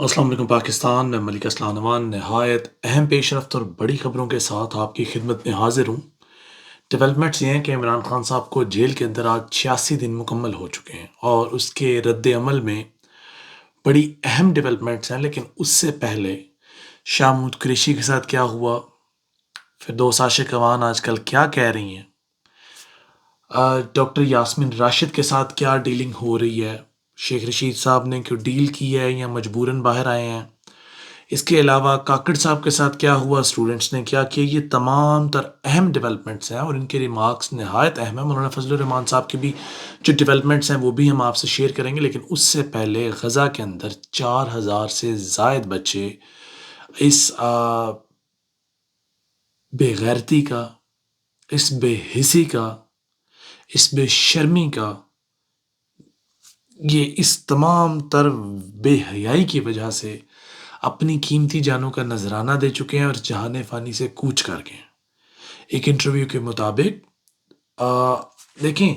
السلام علیکم پاکستان میں ملک اسلام نوان نہایت اہم پیش رفت اور بڑی خبروں کے ساتھ آپ کی خدمت میں حاضر ہوں۔ ڈیولپمنٹس یہ ہیں کہ عمران خان صاحب کو جیل کے اندر آج 86 دن مکمل ہو چکے ہیں اور اس کے رد عمل میں بڑی اہم ڈیولپمنٹس ہیں، لیکن اس سے پہلے شاہ محمود قریشی کے ساتھ کیا ہوا، فردوس عاشق اوان آج کل کیا کہہ رہی ہیں، ڈاکٹر یاسمین راشد کے ساتھ کیا ڈیلنگ ہو رہی ہے، شیخ رشید صاحب نے کیوں ڈیل کی ہے یا مجبوراً باہر آئے ہیں، اس کے علاوہ کاکڑ صاحب کے ساتھ کیا ہوا، اسٹوڈنٹس نے کیا کیا، یہ تمام تر اہم ڈیولپمنٹس ہیں اور ان کے ریمارکس نہایت اہم ہیں۔ مولانا فضل الرحمان صاحب کی بھی جو ڈیولپمنٹس ہیں وہ بھی ہم آپ سے شیئر کریں گے، لیکن اس سے پہلے غزہ کے اندر 4000 سے زائد بچے اس بے غیرتی کا، اس بے حسی کا، اس بے شرمی کا، یہ اس تمام تر بے حیائی کی وجہ سے اپنی قیمتی جانوں کا نذرانہ دے چکے ہیں اور جہان فانی سے کوچ کر گئے ہیں۔ ایک انٹرویو کے مطابق دیکھیں،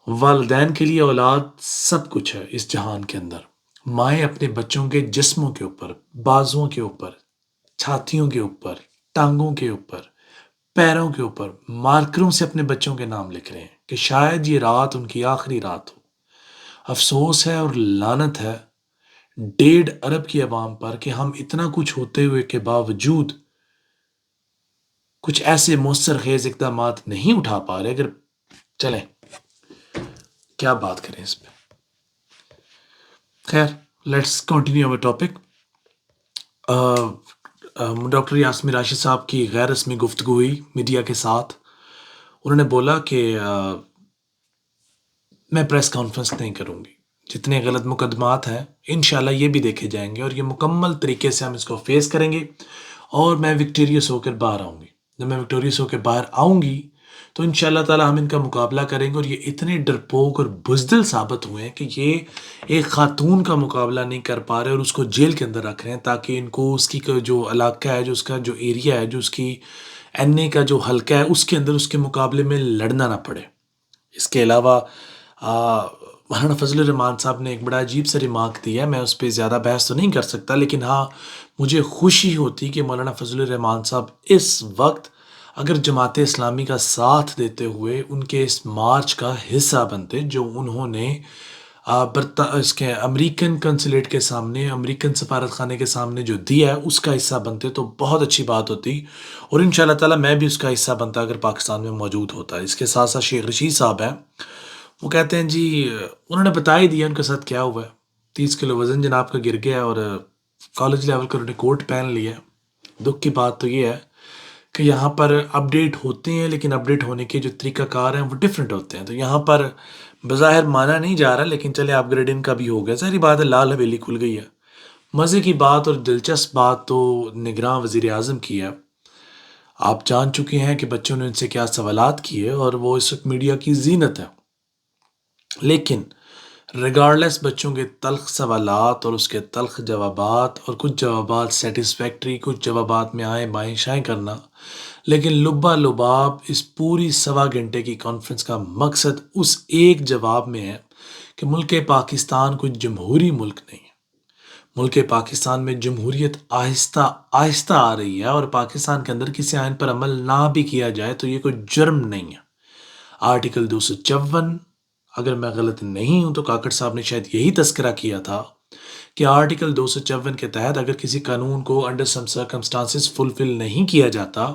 والدین کے لیے اولاد سب کچھ ہے اس جہان کے اندر۔ مائیں اپنے بچوں کے جسموں کے اوپر، بازوؤں کے اوپر، چھاتیوں کے اوپر، ٹانگوں کے اوپر، پیروں کے اوپر مارکروں سے اپنے بچوں کے نام لکھ رہے ہیں کہ شاید یہ رات ان کی آخری رات ہو۔ افسوس ہے اور لعنت ہے 1.5 ارب کی عوام پر کہ ہم اتنا کچھ ہوتے ہوئے کے باوجود کچھ ایسے مؤثر خیز اقدامات نہیں اٹھا پا رہے۔ اگر چلیں کیا بات کریں اس پہ، خیر let's continue over topic. Doctor Yasmin Rashid صاحب کی غیر رسمی گفتگو ہوئی میڈیا کے ساتھ۔ انہوں نے بولا کہ میں پریس کانفرنس نہیں کروں گی، جتنے غلط مقدمات ہیں انشاءاللہ یہ بھی دیکھے جائیں گے اور یہ مکمل طریقے سے ہم اس کو فیس کریں گے اور میں وکٹوریس ہو کر باہر آؤں گی۔ جب میں وکٹوریس ہو کے باہر آؤں گی تو انشاءاللہ تعالی ہم ان کا مقابلہ کریں گے، اور یہ اتنے ڈرپوک اور بزدل ثابت ہوئے ہیں کہ یہ ایک خاتون کا مقابلہ نہیں کر پا رہے اور اس کو جیل کے اندر رکھ رہے ہیں تاکہ ان کو اس کی جو علاقہ ہے، جو اس کا جو ایریا ہے، جو اس کی این اے کا جو حلقہ ہے، اس کے اندر اس کے مقابلے میں لڑنا نہ پڑے۔ اس کے علاوہ مولانا فضل الرحمان صاحب نے ایک بڑا عجیب سا ریمارک دیا ہے، میں اس پہ زیادہ بحث تو نہیں کر سکتا، لیکن ہاں مجھے خوشی ہوتی کہ مولانا فضل الرحمان صاحب اس وقت اگر جماعت اسلامی کا ساتھ دیتے ہوئے ان کے اس مارچ کا حصہ بنتے جو انہوں نے اس کے امریکن کنسولیٹ کے سامنے، امریکن سفارت خانے کے سامنے جو دیا ہے اس کا حصہ بنتے تو بہت اچھی بات ہوتی، اور ان شاء اللہ تعالیٰ میں بھی اس کا حصہ بنتا اگر پاکستان میں موجود ہوتا۔ اس کے ساتھ ساتھ شیخ رشید صاحب ہیں، وہ کہتے ہیں جی انہوں نے بتا ہی دیا ان کے ساتھ کیا ہوا ہے۔ 30 کلو وزن جناب کا گر گیا اور کالج لیول کا انہوں نے کوٹ پہن لیا۔ دکھ کی بات تو یہ ہے کہ یہاں پر اپڈیٹ ہوتے ہیں، لیکن اپڈیٹ ہونے کے جو طریقہ کار ہیں وہ ڈیفرنٹ ہوتے ہیں، تو یہاں پر بظاہر مانا نہیں جا رہا، لیکن چلے اپ گریڈنگ کا بھی ہو گیا۔ ظاہری بات ہے لال حویلی کھل گئی ہے۔ مزے کی بات اور دلچسپ بات تو نگراں وزیر اعظم کی ہے۔ آپ جان چکے ہیں کہ بچوں نے ان سے کیا سوالات کیے اور وہ اس وقت میڈیا کی زینت ہے، لیکن ریگارڈلیس بچوں کے تلخ سوالات اور اس کے تلخ جوابات، اور کچھ جوابات سیٹسفیکٹری، کچھ جوابات میں آئیں بائیں شائیں کرنا، لیکن لبا لباب اس پوری 1.25 گھنٹے کی کانفرنس کا مقصد اس ایک جواب میں ہے کہ ملک پاکستان کوئی جمہوری ملک نہیں ہے۔ ملک پاکستان میں جمہوریت آہستہ آہستہ آ رہی ہے، اور پاکستان کے اندر کسی آئین پر عمل نہ بھی کیا جائے تو یہ کوئی جرم نہیں ہے۔ آرٹیکل 254، اگر میں غلط نہیں ہوں تو کاکڑ صاحب نے شاید یہی تذکرہ کیا تھا کہ آرٹیکل 254 کے تحت اگر کسی قانون کو انڈر سم سرکمسٹانسز فلفل نہیں کیا جاتا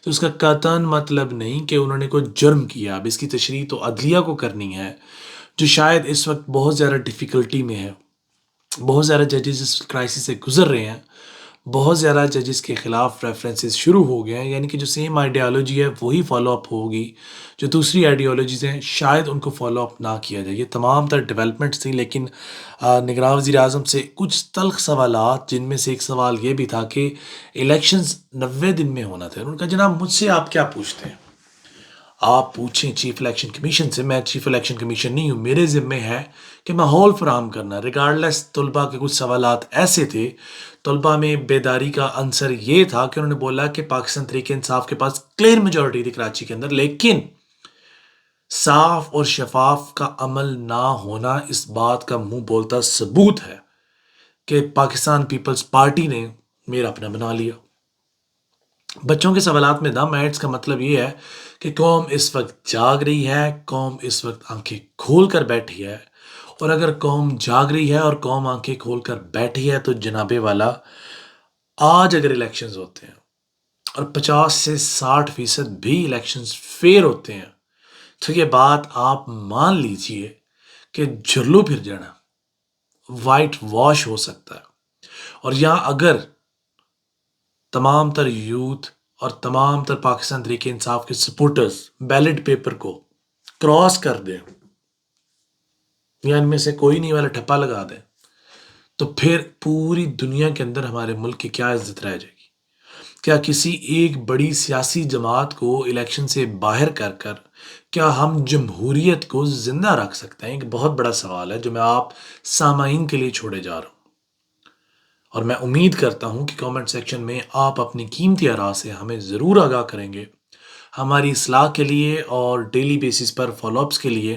تو اس کا قطعاً مطلب نہیں کہ انہوں نے کوئی جرم کیا۔ اب اس کی تشریح تو عدلیہ کو کرنی ہے، جو شاید اس وقت بہت زیادہ ڈیفیکلٹی میں ہے۔ بہت زیادہ ججز اس کرائسس سے گزر رہے ہیں، بہت زیادہ ججز کے خلاف ریفرنسز شروع ہو گئے ہیں، یعنی کہ جو سیم آئیڈیالوجی ہے وہی فالو اپ ہوگی، جو دوسری آئیڈیالوجیز ہیں شاید ان کو فالو اپ نہ کیا جائے۔ یہ تمام تر ڈیولپمنٹس تھیں، لیکن نگراں وزیر اعظم سے کچھ تلخ سوالات، جن میں سے ایک سوال یہ بھی تھا کہ الیکشنز 90 دن میں ہونا تھا۔ ان کا جناب مجھ سے آپ کیا پوچھتے ہیں؟ آپ پوچھیں چیف الیکشن کمیشن سے، میں چیف الیکشن کمیشن نہیں ہوں، میرے ذمہ ہے کہ ماحول فراہم کرنا۔ ریگارڈلیس طلباء کے کچھ سوالات ایسے تھے، طلباء میں بیداری کا عنصر یہ تھا کہ انہوں نے بولا کہ پاکستان تحریک انصاف کے پاس کلیئر میجورٹی تھی کراچی کے اندر، لیکن صاف اور شفاف کا عمل نہ ہونا اس بات کا منہ بولتا ثبوت ہے کہ پاکستان پیپلز پارٹی نے میرا اپنا بنا لیا۔ بچوں کے سوالات میں دم ایڈس کا مطلب یہ ہے کہ قوم اس وقت جاگ رہی ہے، قوم اس وقت آنکھیں کھول کر بیٹھی ہے، اور اگر قوم جاگ رہی ہے اور قوم آنکھیں کھول کر بیٹھی ہے تو جناب والا آج اگر الیکشنز ہوتے ہیں اور 50 سے 60% بھی الیکشنز فیئر ہوتے ہیں تو یہ بات آپ مان لیجئے کہ جھرلو پھر جانا، وائٹ واش ہو سکتا ہے۔ اور یہاں اگر تمام تر یوتھ اور تمام تر پاکستان تحریک انصاف کے سپورٹرز بیلٹ پیپر کو کراس کر دیں یا ان میں سے کوئی نہیں والا ٹھپا لگا دیں تو پھر پوری دنیا کے اندر ہمارے ملک کی کیا عزت رہ جائے گی؟ کیا کسی ایک بڑی سیاسی جماعت کو الیکشن سے باہر کر کر کیا ہم جمہوریت کو زندہ رکھ سکتے ہیں؟ ایک بہت بڑا سوال ہے جو میں آپ سامعین کے لیے چھوڑے جا رہا ہوں، اور میں امید کرتا ہوں کہ کامنٹ سیکشن میں آپ اپنی قیمتی آراء سے ہمیں ضرور آگاہ کریں گے۔ ہماری اصلاح کے لیے اور ڈیلی بیسس پر فالو اپس کے لیے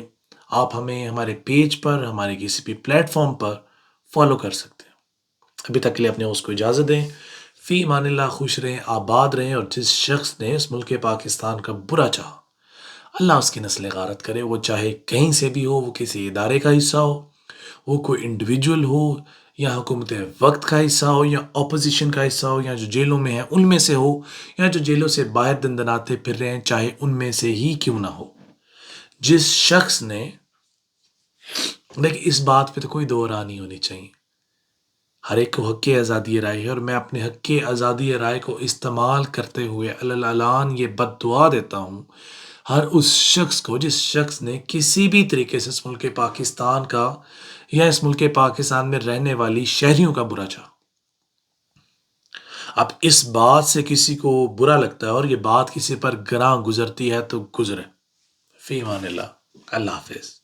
آپ ہمیں ہمارے پیج پر، ہمارے کسی بھی پلیٹ فارم پر فالو کر سکتے ہیں۔ ابھی تک کے لیے اپنے اس کو اجازت دیں۔ فی امان اللہ، خوش رہیں، آباد رہیں، اور جس شخص نے اس ملک پاکستان کا برا چاہا اللہ اس کی نسل غارت کرے، وہ چاہے کہیں سے بھی ہو، وہ کسی ادارے کا حصہ ہو، وہ کوئی انڈیویجول ہو، یا حکومت وقت کا حصہ ہو، یا اپوزیشن کا حصہ ہو، یا جو جیلوں میں ہیں ان میں سے ہو، یا جو جیلوں سے باہر دندناتے پھر رہے ہیں چاہے ان میں سے ہی کیوں نہ ہو، جس شخص نے، لیکن اس بات پہ تو کوئی دو راہ نہیں ہونی چاہیے، ہر ایک کو حق آزادی رائے ہے، اور میں اپنے حق آزادی رائے کو استعمال کرتے ہوئے اعلان یہ بد دعا دیتا ہوں ہر اس شخص کو جس شخص نے کسی بھی طریقے سے اس ملک پاکستان کا یا اس ملک پاکستان میں رہنے والی شہریوں کا برا چاہا۔ اب اس بات سے کسی کو برا لگتا ہے اور یہ بات کسی پر گراں گزرتی ہے تو گزرے۔ فی امان اللہ، اللہ حافظ۔